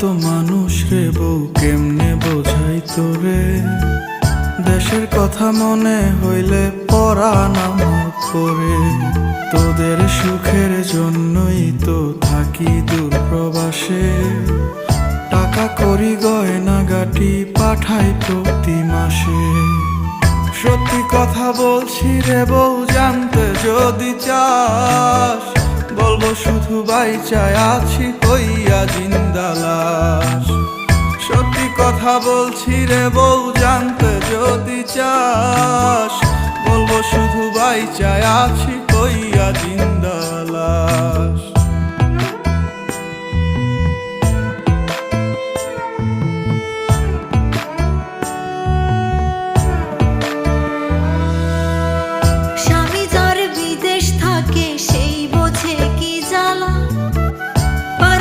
তো মানুষ রে বউ, কেমনে বোঝাই তোরে। দেশের কথা মনে হইলে পরাণ আমার করে। তোদের সুখের জন্যই তো থাকি দূর প্রবাসে। টাকা করি গয়না গাটি পাঠাই প্রতি মাসে। সত্যি কথা বলছি রে বউ, জানতে যদি চাস, বলবো শুধু বাইচায় আছি হইয়া জিন্দা লাশ। সত্যি কথা বলছি রে বউ, জানতে যদি চাস, বলবো শুধু বাইচায় আছি হইয়া জিন্দা।